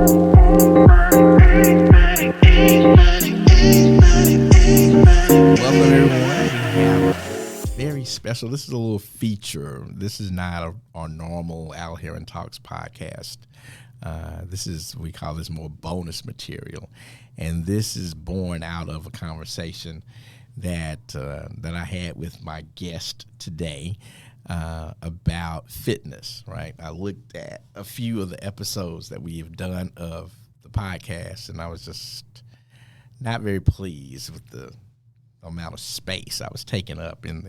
Welcome everyone. We have a very special. This is a little feature. This is not our normal Al Heron Talks podcast. We call this more bonus material, and this is born out of a conversation that I had with my guest today about fitness. Right, I looked at a few of the episodes that we have done of the podcast, and I was just not very pleased with the amount of space I was taking up in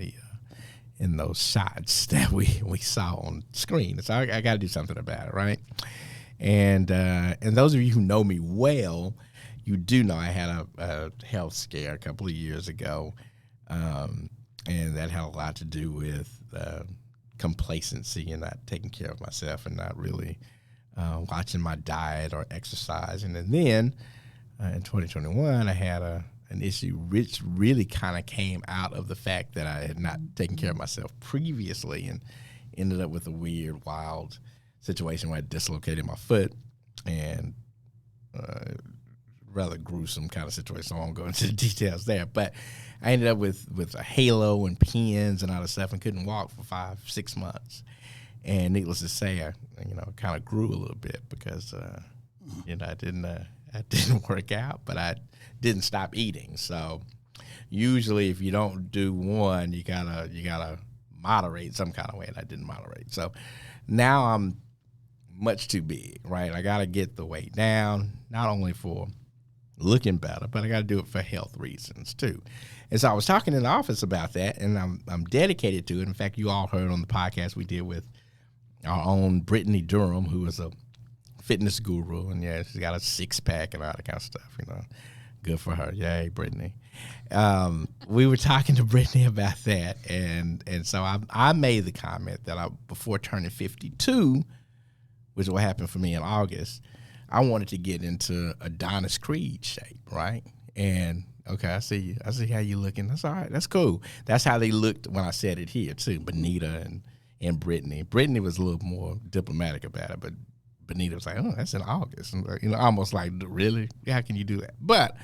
those shots that we saw on screen. So I got to do something about it, right? And those of you who know me well, you do know I had a health scare a couple of years ago, and that had a lot to do with complacency and not taking care of myself and not really watching my diet or exercising. And then in 2021, I had an issue which really kind of came out of the fact that I had not taken care of myself previously and ended up with a weird, wild situation where I dislocated my foot and rather gruesome kind of situation. So I won't go into the details there. But I ended up with a halo and pins and all this stuff and couldn't walk for 5-6 months. And needless to say, I kind of grew a little bit because, I didn't work out, but I didn't stop eating. So usually if you don't do one, you gotta moderate some kind of way, and I didn't moderate. So now I'm much too big, right? I gotta get the weight down, not only for looking better, but I gotta do it for health reasons too. And so I was talking in the office about that, and I'm dedicated to it. In fact, you all heard on the podcast we did with our own Brittany Durham, who is a fitness guru, and yeah, she's got a 6-pack and all that kind of stuff, Good for her. Yay, Brittany. We were talking to Brittany about that, and so I made the comment that before turning 52, which is what happened for me in August, I wanted to get into Adonis Creed shape, right? And okay, I see how you looking. That's all right. That's cool. That's how they looked when I said it here too. Benita and Brittany. Brittany was a little more diplomatic about it, but Benita was like, "Oh, that's in August," and, almost like, "Really? How can you do that?" But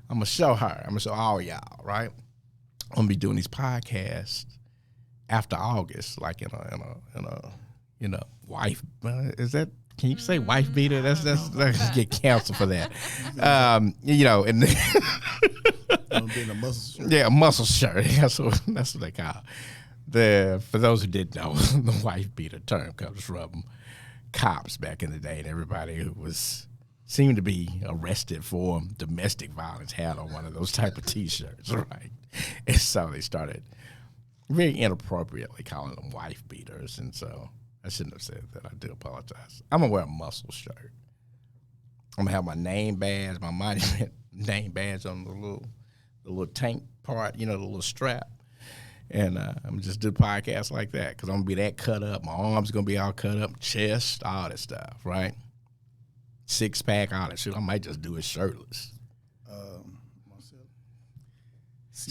I'm gonna show her. I'm gonna show all y'all, right? I'm gonna be doing these podcasts after August, like in a wife. Is that? Can you say wife beater? That's get canceled for that. And Being a muscle shirt. Yeah, a muscle shirt. That's what they call it. For those who didn't know, the wife beater term comes from cops back in the day, and everybody who seemed to be arrested for domestic violence had on one of those type of T-shirts, right? And so they started very inappropriately calling them wife beaters, and so I shouldn't have said that. I do apologize. I'm gonna wear a muscle shirt. I'm gonna have my name badge, my monument name badge on the little tank part, the little strap. And I'm going to just do podcasts like that because I'm going to be that cut up. My arms going to be all cut up, chest, all that stuff, right? 6-pack, all that shit. I might just do it shirtless.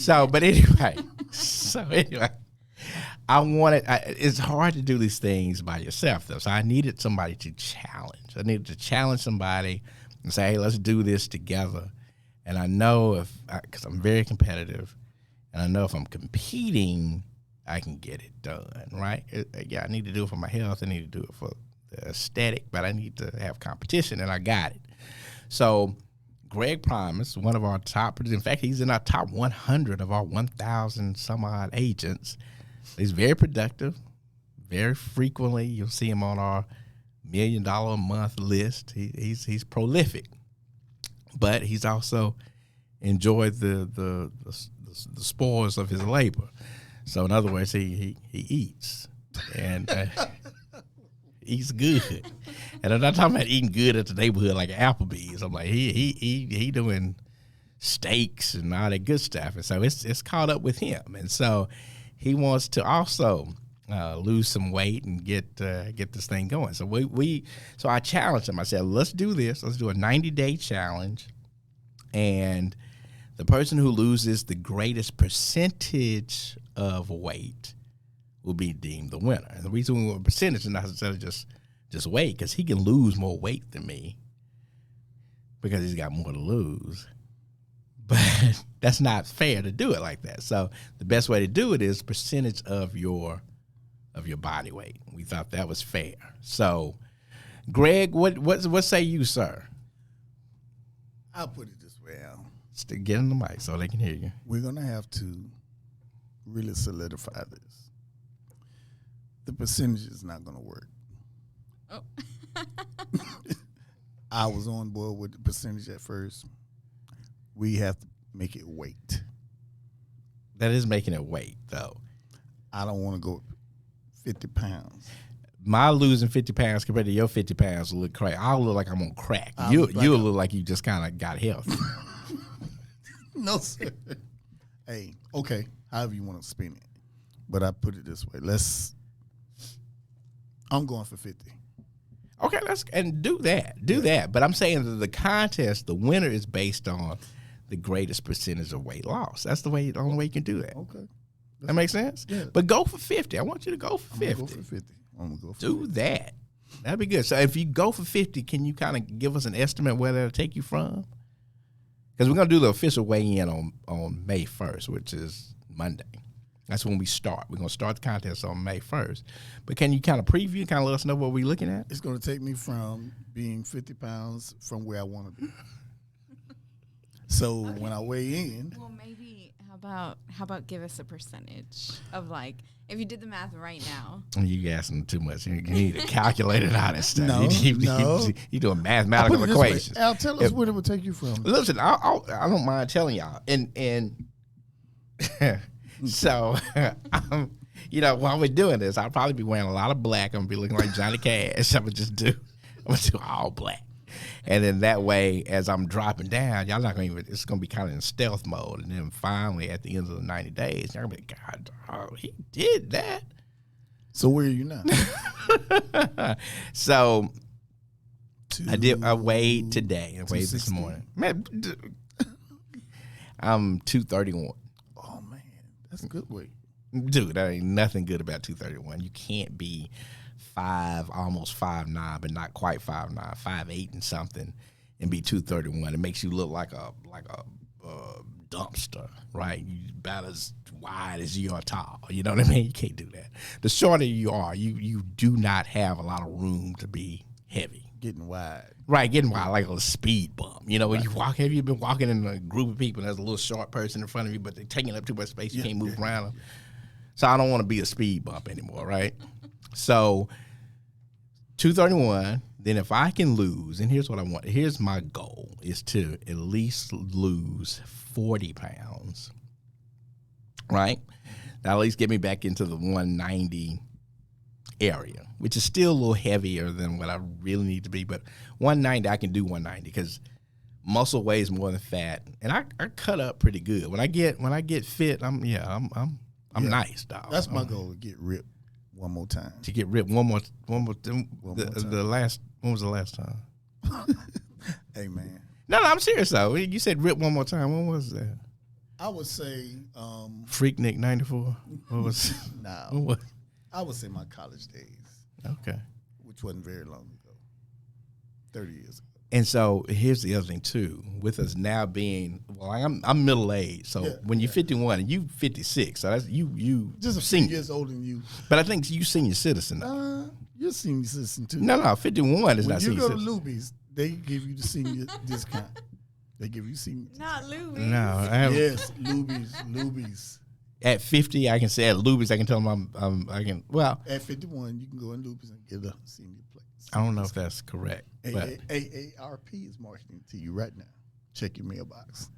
But anyway, it's hard to do these things by yourself, though. So I needed somebody to challenge. I needed to challenge somebody and say, hey, let's do this together. And I know because I'm very competitive, and I know if I'm competing, I can get it done, right? I need to do it for my health. I need to do it for the aesthetic, but I need to have competition, and I got it. So Greg Primus, one of our top, in fact, he's in our top 100 of our 1,000 some odd agents. He's very productive. Very frequently, you'll see him on our $1 million a month list. He's prolific, but he's also enjoyed the spoils of his labor. So in other words, he eats and eats good. And I'm not talking about eating good at the neighborhood like Applebee's. I'm like he doing steaks and all that good stuff. And so it's caught up with him. And so he wants to also lose some weight and get this thing going. So so I challenged him. I said, let's do this. Let's do a 90-day challenge. And the person who loses the greatest percentage of weight will be deemed the winner. And the reason we want percentage is not necessarily just weight, because he can lose more weight than me, because he's got more to lose. But that's not fair to do it like that. So the best way to do it is percentage of your body weight. We thought that was fair. So, Greg, what say you, sir? I'll put it this way, Al. Get in the mic so they can hear you. We're going to have to really solidify this. The percentage is not going to work. Oh. I was on board with the percentage at first. We have to make it weight. That is making it weight, though. I don't want to go 50 pounds. My losing 50 pounds compared to your 50 pounds will look crazy. I'll look like I'm on crack. You'll look like you just kind of got healthy. No, sir. Hey, okay, however you want to spin it. But I put it this way. I'm going for 50. Okay, and do that. Do that. But I'm saying that the contest, the winner is based on the greatest percentage of weight loss. That's the only way you can do that. Okay. That makes sense? Yeah. But go for 50. I want you to go for 50. I'm going to go for 50. I'm going to go for Do 50. that. That'd be good. So if you go for 50, can you kind of give us an estimate where that'll take you from? Because we're going to do the official weigh-in on May 1st, which is Monday. That's when we start. We're going to start the contest on May 1st. But can you kind of preview, kind of let us know what we're looking at? It's going to take me from being 50 pounds from where I want to be. So when I weigh in. Well, maybe how about give us a percentage of, like, if you did the math right now. You asking too much. You need to calculate it out and stuff. No, You doing mathematical equations. Al, tell us where it would take you from. Listen, I don't mind telling y'all. And so, while we're doing this, I'll probably be wearing a lot of black. I'm going to be looking like Johnny Cash. I'm going to do all black. And then that way, as I'm dropping down, y'all not going to it's going to be kind of in stealth mode. And then finally, at the end of the 90 days, y'all going to be, God, he did that. So where are you now? So I weighed today. I weighed this 260? morning. Man, I'm 231. Oh, man. That's a good weight. Dude, that ain't nothing good about 231. You can't be almost 5'9", but not quite 5'9", 5'8" and something, and be 231. It makes you look like a dumpster, right? You about as wide as you are tall. You know what I mean? You can't do that. The shorter you are, you do not have a lot of room to be heavy. Getting wide. Right, getting wide, like a speed bump. You know, when you walk, have you been walking in a group of people and there's a little short person in front of you, but they're taking up too much space, you can't move around them. So I don't want to be a speed bump anymore, right? So 231, then if I can lose, and here's what I want. Here's my goal, is to at least lose 40 pounds, right? That'll at least get me back into the 190 area, which is still a little heavier than what I really need to be. But 190, I can do 190 because muscle weighs more than fat, and I cut up pretty good. When I get fit, I'm nice, dog. That's my goal, to get ripped one more time. To get ripped one more time. The last, when was the last time? Hey, man. No, I'm serious though. You said rip one more time. When was that? I would say Freaknik 94. What was? nah. What was? I would say my college days. Okay. Which wasn't very long ago. 30 years ago. And so here's the other thing too. With us now being, well, I'm middle aged. So when you're 51 and you 56, so that's you just a few years older than you. But I think you senior citizen. You're senior citizen too. No, 51 is when not you senior go citizen. to Luby's, they give you the senior discount. They give you senior. Not Louis. No, I have, Yes, Luby's. At 50, I can say at Luby's, I can tell them I can. Well, at 51, you can go in Luby's and get a senior place. I don't know if that's correct. But AARP is marketing to you right now. Check your mailbox.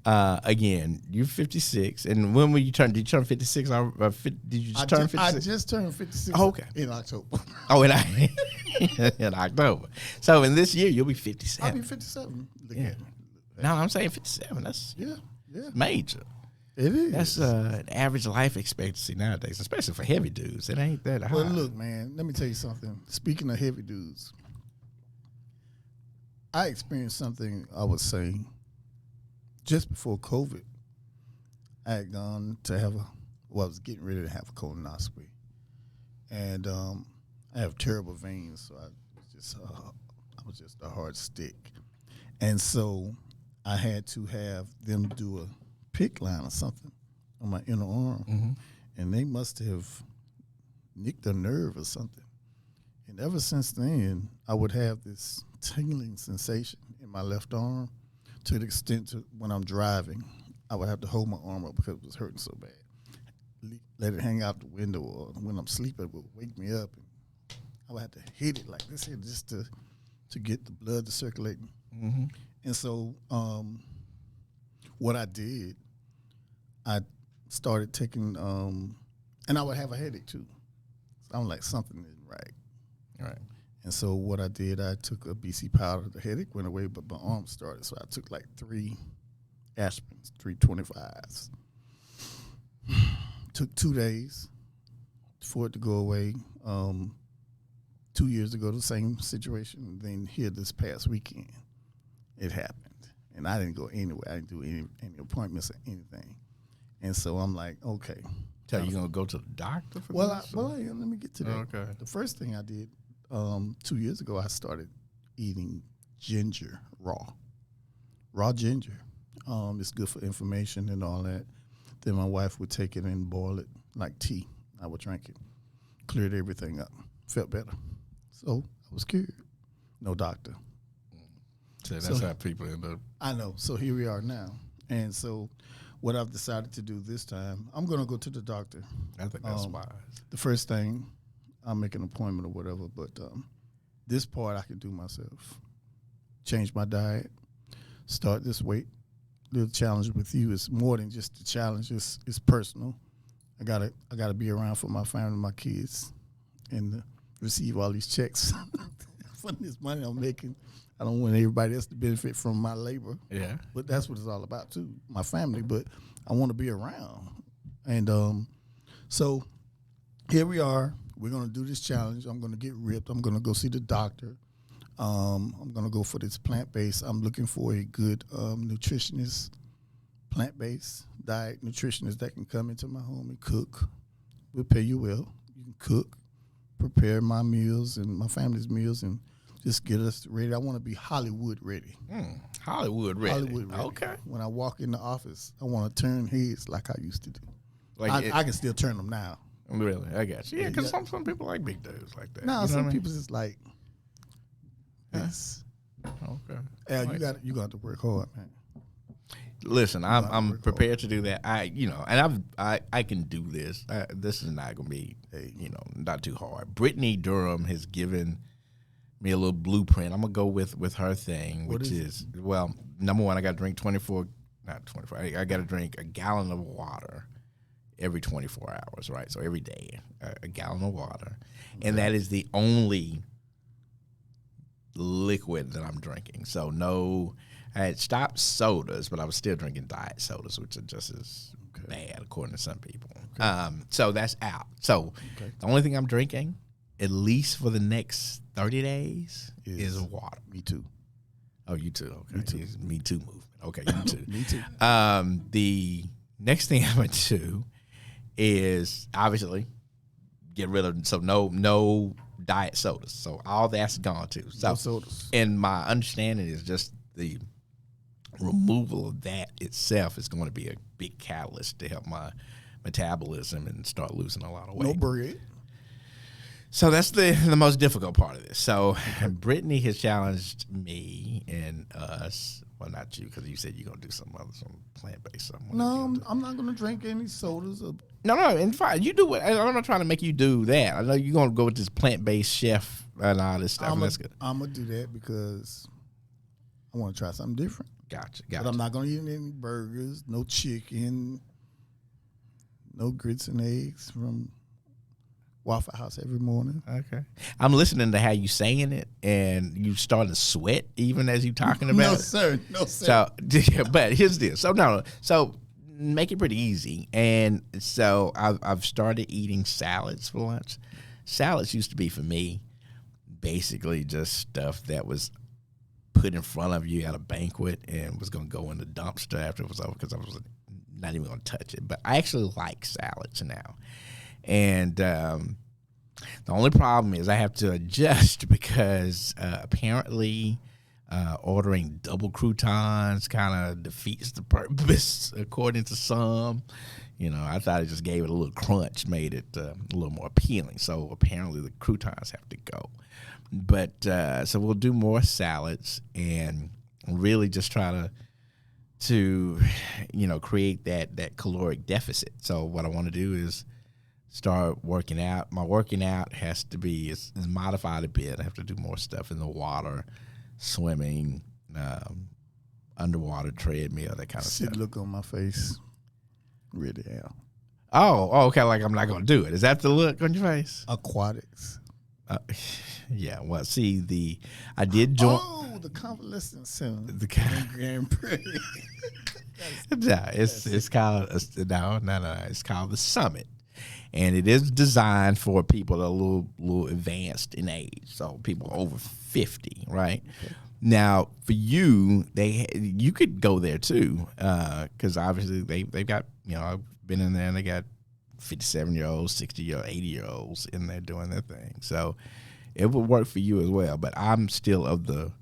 Again, you're 56, and when will you turn? Did you turn 56? Did you just turn 56? I just turned 56. Oh, okay. In October. Oh, in October. So in this year, you'll be 57. I'll be 57. Look at me. No, I'm saying 57. That's Yeah. major. It is. That's an average life expectancy nowadays, especially for heavy dudes. It ain't that high. Well, look, man, let me tell you something. Speaking of heavy dudes, I experienced something, I would say, just before COVID. I had gone to I was getting ready to have a colonoscopy. And I have terrible veins, so I was just was just a hard stick. And so I had to have them do a PICC line or something on my inner arm. And they must have nicked a nerve or something. And ever since then, I would have this tingling sensation in my left arm to the extent to when I'm driving, I would have to hold my arm up because it was hurting so bad. Let it hang out the window, or when I'm sleeping, it would wake me up. And I would have to hit it like this here just to get the blood to circulate. And so what I did, I started taking, and I would have a headache too. So I'm like, something isn't right. Right. And so what I did, I took a BC powder. The headache went away, but my arm started. So I took like 3 aspirins, 325s. Took 2 days for it to go away. 2 years ago, the same situation. Then here this past weekend, it happened. And I didn't go anywhere. I didn't do any appointments or anything. And so I'm like, okay. So you gonna go to the doctor for Well, this? let me get to that. Okay. The first thing I did 2 years ago, I started eating ginger raw ginger. It's good for inflammation and all that. Then my wife would take it and boil it like tea. I would drink it, cleared everything up, felt better. So I was cured. No doctor. So that's how people end up. I know. So here we are now. And so what I've decided to do this time, I'm going to go to the doctor. I think that's wise. The first thing, I'll make an appointment or whatever, but this part I can do myself. Change my diet, start this weight. The challenge with you is more than just the challenge. It's personal. I gotta be around for my family, my kids, and receive all these checks for this money I'm making. I don't want everybody else to benefit from my labor. Yeah. But that's what it's all about too, my family. But I want to be around. And so here we are. We're going to do this challenge. I'm going to get ripped. I'm going to go see the doctor. I'm going to go for this plant-based. I'm looking for a good nutritionist, plant-based diet nutritionist that can come into my home and cook. We'll pay you well. You can cook, prepare my meals and my family's meals, and just get us ready. I want to be Hollywood ready. Hollywood ready. Hollywood ready. Okay. When I walk in the office, I want to turn heads like I used to do. Like I can still turn them now. Really, I got you. Yeah, because Yeah. some people like big dudes like that. No, You know some what I mean? people just like this. Okay. Yeah, Like- you got to work hard, man. Listen, I'm work prepared to do that. And I can do this. This is not going to be, not too hard. Brittany Durham has given me a little blueprint. I'm gonna go with her thing, What which is is well, number one, I got to drink 24. Not 24. I got to drink a gallon of water every 24 hours, right? So every day, a gallon of water, and that is the only liquid that I'm drinking. So no. I had stopped sodas, but I was still drinking diet sodas, which are just as bad, according to some people. So that's out. So the only thing I'm drinking, at least for the next 30 days, is water. Me too. Oh, you too. Okay. Me too. It's Me Too movement. Okay, you too. Me too. The next thing I'm going to do is obviously get rid of, so no diet sodas. So all that's gone too. So, No sodas. and my understanding is just the removal of that itself is going to be a big catalyst to help my metabolism and start losing a lot of weight. No bread. So that's the most difficult part of this. So Brittany has challenged me and us. Well, not you, because you said you're going to do some plant-based something. No, I'm not going to drink any sodas. No, in fact, you do what. I'm not trying to make you do that. I know you're going to go with this plant-based chef and all this stuff. That's good. I'm going to do that because I want to try something different. Gotcha. But I'm not going to eat any burgers, no chicken, no grits and eggs from Waffle House every morning. Okay. I'm listening to how you saying it, and you starting to sweat even as you talking about No, it. sir. No, sir. So, but here's this. So make it pretty easy. And so I've started eating salads for lunch. Salads used to be for me basically just stuff that was put in front of you at a banquet and was going to go in the dumpster after it was over because I was not even going to touch it. But I actually like salads now. And The only problem is I have to adjust because apparently ordering double croutons kind of defeats the purpose, according to some. You know, I thought it just gave it a little crunch, made it a little more appealing. So apparently the croutons have to go. But so we'll do more salads and really just try to create that caloric deficit. So what I want to do is start working out. My working out has to be is modified a bit. I have to do more stuff in the water, swimming, underwater treadmill, that kind of See stuff. the look on my face. Really am. Oh, okay. Like I'm not gonna do it. Is that the look on your face? Aquatics. Yeah. Well, see, I did join. Oh, the convalescent center. The in Grand Prairie. No, it's called no. It's called the Summit, and it is designed for people that are a little advanced in age, so people over 50, right? Okay. Now, for you, you could go there too, because obviously they've got, I've been in there and they got 57-year-olds, 60-year-olds, 80-year-olds in there doing their thing. So it would work for you as well. But I'm still of the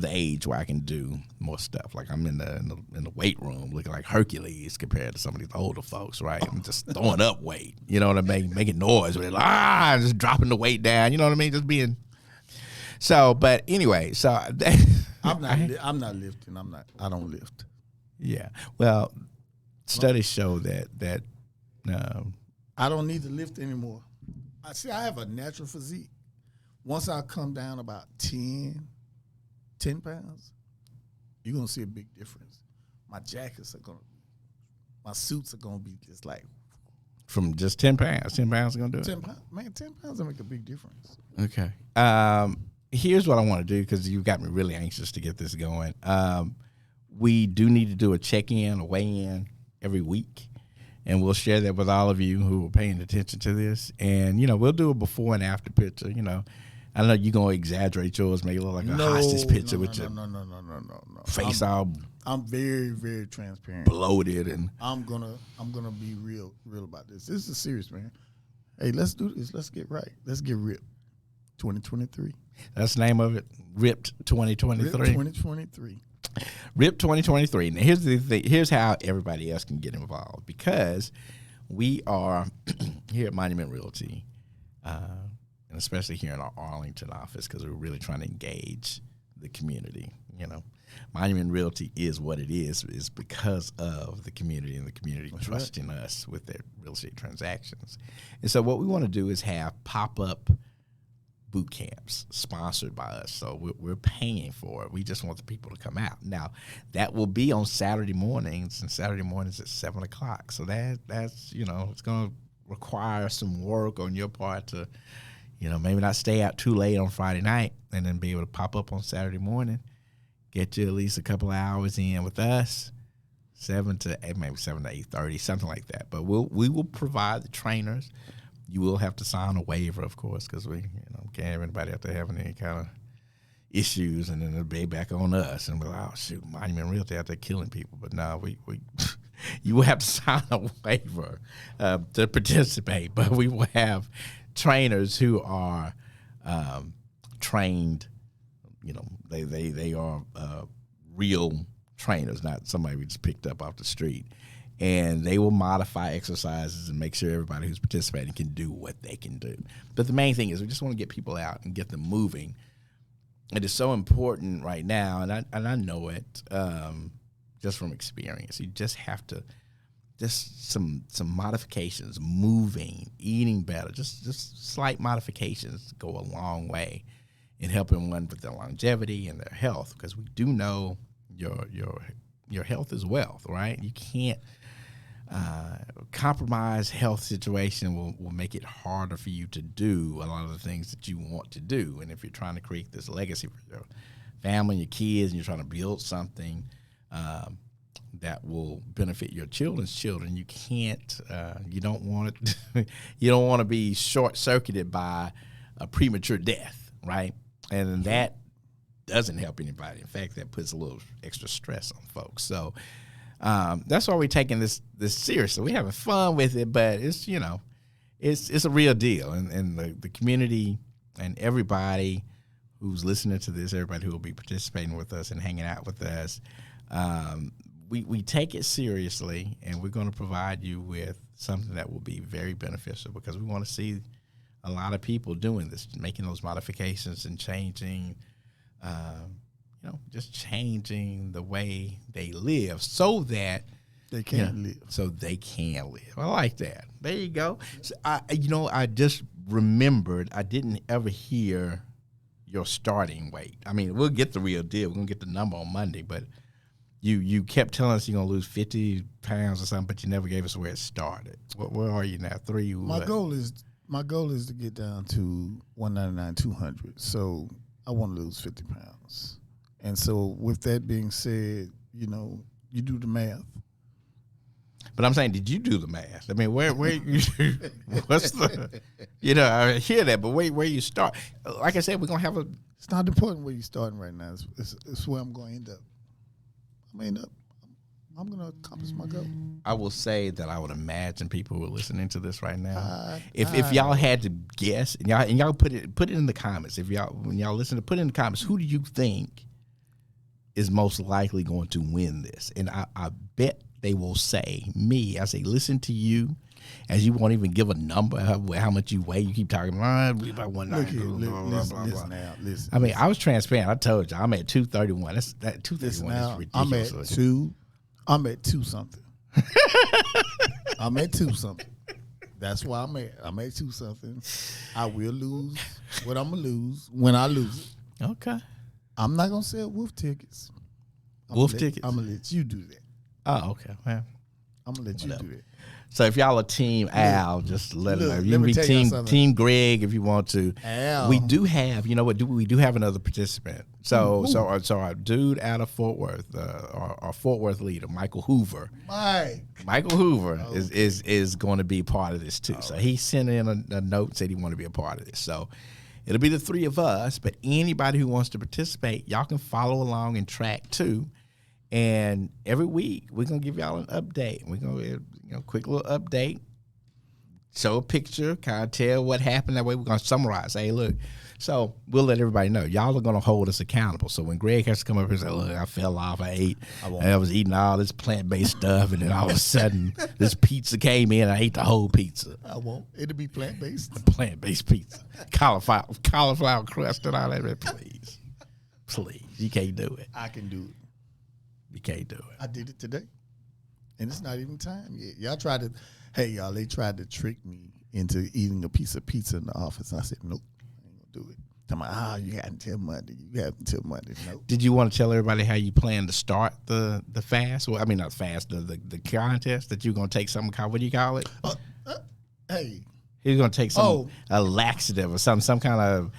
age where I can do more stuff. Like I'm in the weight room looking like Hercules compared to some of these older folks, right? I'm just throwing up weight, you know what I mean? Making noise with it, just dropping the weight down, you know what I mean? Just being. So, but anyway, so I'm not lifting. I don't lift. Yeah. Well, studies show that I don't need to lift anymore. I have a natural physique. Once I come down about 10 pounds, you're gonna see a big difference. My my suits are gonna be just like from just 10 pounds. 10 pounds are gonna do it. 10 pounds, man. 10 pounds will make a big difference. Okay. Here's what I want to do because you got me really anxious to get this going. We do need to do a check-in, a weigh-in every week, and we'll share that with all of you who are paying attention to this. And, we'll do a before and after picture. I know you're going to exaggerate yours, make it look like a hostage picture with your face all I'm very, very transparent. Bloated. And I'm gonna be real about this. This is serious, man. Hey, let's do this. Let's get right. Let's get ripped. 2023. That's the name of it. Ripped 2023. Ripped 2023. Ripped 2023. Now here's the thing. Here's how everybody else can get involved, because we are here at Monument Realty, and especially here in our Arlington office, because we're really trying to engage the community. Monument Realty is what it is because of the community and the community That's trusting right. us with their real estate transactions. And so what we want to do is have pop-up boot camps sponsored by us. So we're paying for it. We just want the people to come out. Now, that will be on Saturday mornings, and Saturday mornings at 7 o'clock. So that's it's going to require some work on your part to, maybe not stay out too late on Friday night and then be able to pop up on Saturday morning, get you at least a couple of hours in with us, 7 to 8:30, something like that. But we will provide the trainers. You will have to sign a waiver, of course, because we can't have anybody out there having any kind of issues, and then it'll be back on us, and we're like, oh shoot, Monument Realty out there killing people. But no, we you will have to sign a waiver to participate. But we will have trainers who are trained. They are real trainers, not somebody we just picked up off the street. And they will modify exercises and make sure everybody who's participating can do what they can do. But the main thing is we just want to get people out and get them moving. It is so important right now, and I know it just from experience. You just have to some modifications, moving, eating better, just slight modifications go a long way in helping one with their longevity and their health, because we do know your health is wealth, right? You can't compromise health situation will make it harder for you to do a lot of the things that you want to do. And if you're trying to create this legacy for your family and your kids, and you're trying to build something that will benefit your children's children, you can't. You don't want it. You don't want to be short circuited by a premature death, right? And that doesn't help anybody. In fact, that puts a little extra stress on folks. So that's why we're taking this seriously. We're having fun with it, but it's it's a real deal, and the community and everybody who's listening to this, everybody who will be participating with us and hanging out with us, we take it seriously, and we're going to provide you with something that will be very beneficial, because we want to see a lot of people doing this, making those modifications and changing, just changing the way they live so that They can't live. So they can live. I like that. There you go. So I just remembered I didn't ever hear your starting weight. I mean, we'll get the real deal. We're going to get the number on Monday, but you kept telling us you're going to lose 50 pounds or something, but you never gave us where it started. Where are you now? My goal is to get down to 199, 200. So I want to lose 50 pounds. And so with that being said, you do the math. But I'm saying, did you do the math? I mean, where you, what's the, I hear that, but where you start? Like I said, we're going to have It's not important where you're starting right now. It's where I'm going to end up. I'm going to accomplish my goal. I will say that I would imagine people who are listening to this right now, if y'all had to guess, and y'all put it in the comments. When y'all listen, put it in the comments, who do you think is most likely going to win this? And I bet they will say me. I say, listen to you, as you won't even give a number how much you weigh. You keep talking about 190. Listen. I mean, I was transparent. I told you I'm at 231. That 231 is ridiculous. I'm at 2 something. I'm at 2 something. That's why I'm at 2 something. I will lose what I'm gonna lose when I lose it. Okay. I'm not gonna sell wolf tickets. Tickets. I'm gonna let you do that. Oh, okay. Well, I'm gonna let you do that. So if y'all are Team Al, just let them know. You let can be Team Greg if you want to. Al. We do have, we do have another participant. So our dude out of Fort Worth, our Fort Worth leader, Michael Hoover. Michael Hoover is going to be part of this too. So he sent in a note, said he wanted to be a part of this. So it'll be the 3 of us, but anybody who wants to participate, y'all can follow along and track too. And every week we're gonna give y'all an update. We're gonna quick little update, show a picture, kind of tell what happened. That way we're gonna summarize. Hey, look. So we'll let everybody know. Y'all are gonna hold us accountable. So when Greg has to come up and say, "Look, I fell off. I was eating all this plant-based stuff, and then all of a sudden this pizza came in. I ate the whole pizza. I won't. It'll be plant-based. Plant-based pizza, cauliflower crust, and all that. Please, you can't do it. I can do it. You can't do it. I did it today, and it's not even time yet. They tried to trick me into eating a piece of pizza in the office. I said, nope, I ain't gonna do it. I'm like, you got until Monday. Nope. Did you want to tell everybody how you plan to start the fast? Well, I mean, not fast, the contest that you're going to take some, what do you call it? He's going to take a laxative or some kind of,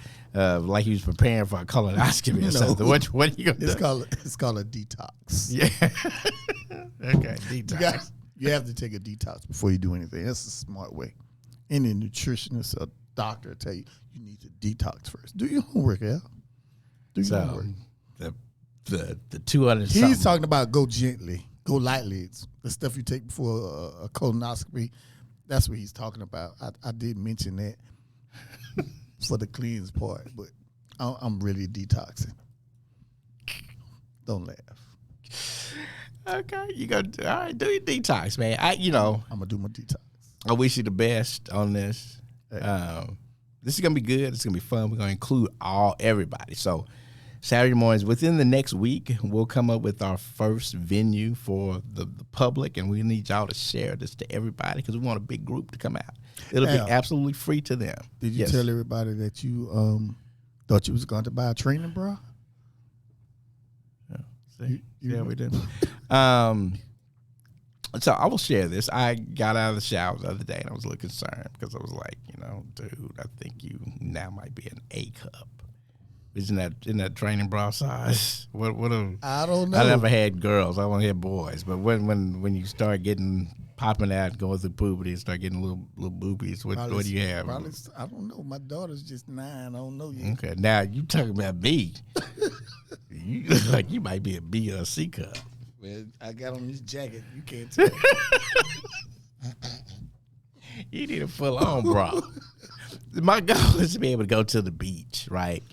like he was preparing for a colonoscopy or something. What are you going to do? It's called a detox. Yeah. Okay, detox. You have to take a detox before you do anything. That's a smart way. Any nutritionist or doctor will tell you need to detox first. Do your homework, Al. Do your homework. The 200. He's talking about go gently, go lightly. It's the stuff you take before a colonoscopy. That's what he's talking about. I did mention that for the cleanse part, but I'm really detoxing. Don't laugh. Okay, you go. All right, do your detox, man. I'm gonna do my detox. I wish you the best on this. Hey. This is gonna be good. It's gonna be fun. We're gonna include everybody. So Saturday mornings, within the next week, we'll come up with our first venue for the public, and we need y'all to share this to everybody because we want a big group to come out. It'll be absolutely free to them. Did you tell everybody that you thought you was going to buy a training bra? Yeah, we did. So I will share this. I got out of the shower the other day and I was a little concerned because I was like, dude, I think you now might be an A cup. Isn't that training bra size? I don't know. I never had girls. I only had boys. But when you start popping out, going through puberty, and start getting little boobies, what do you have? Probably, I don't know. My daughter's just 9. I don't know yet. Okay, now you talking about me. You look like you might be a B or a C cup. Well, I got on this jacket. You can't tell. You need a full on bra. My goal is to be able to go to the beach, right?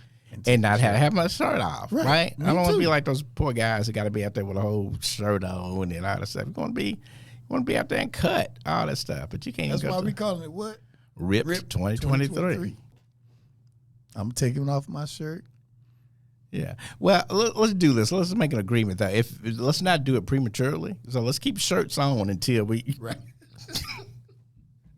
And not have my shirt off, right? I don't want to be like those poor guys that got to be out there with a whole shirt on and all that stuff. You want to be out there and cut all that stuff, but you can't. That's why we calling it what? Ripped 2023. I'm taking off my shirt. Yeah. Well, let's do this. Let's make an agreement though. Let's not do it prematurely. So let's keep shirts on until we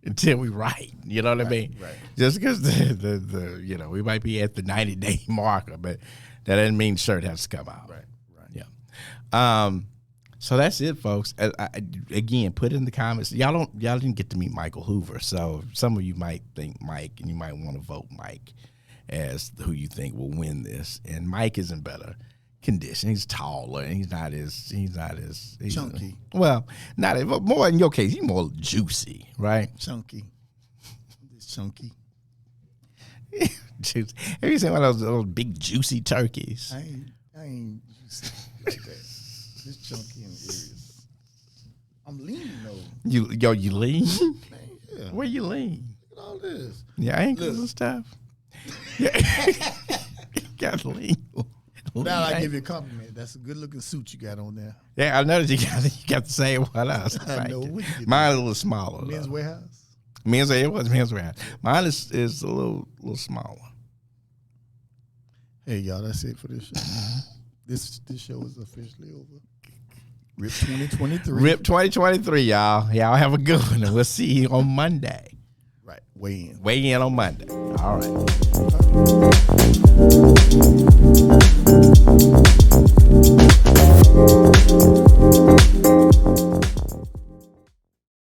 until we write. You know what I mean? Right. Just because the we might be at the 90-day marker, but that doesn't mean shirt has to come out. Right. Yeah. So that's it, folks. Again, put in the comments. Y'all didn't get to meet Michael Hoover, so some of you might think Mike, and you might want to vote Mike as who you think will win this. And Mike is in better condition. He's taller, and he's not as chunky. Well, more in your case, he's more juicy, right? Chunky. It's chunky. Juicy. Have you seen one of those big juicy turkeys? I ain't juicy like that. It's chunky in the areas. I'm lean though. You lean? Man, yeah. Where you lean? Look at all this. Yeah, ankles and stuff. Yeah. Got lean. Now I give you a compliment. That's a good looking suit you got on there. Yeah, I noticed you got the same one. I know. Mine is a little smaller. Men's Warehouse. It was Men's Warehouse. Mine is a little smaller. Hey y'all, that's it for this show. This show is officially over. RIP 2023. RIP 2023, y'all. Y'all have a good one, and we'll see you on Monday. Right. Weigh in on Monday. All right.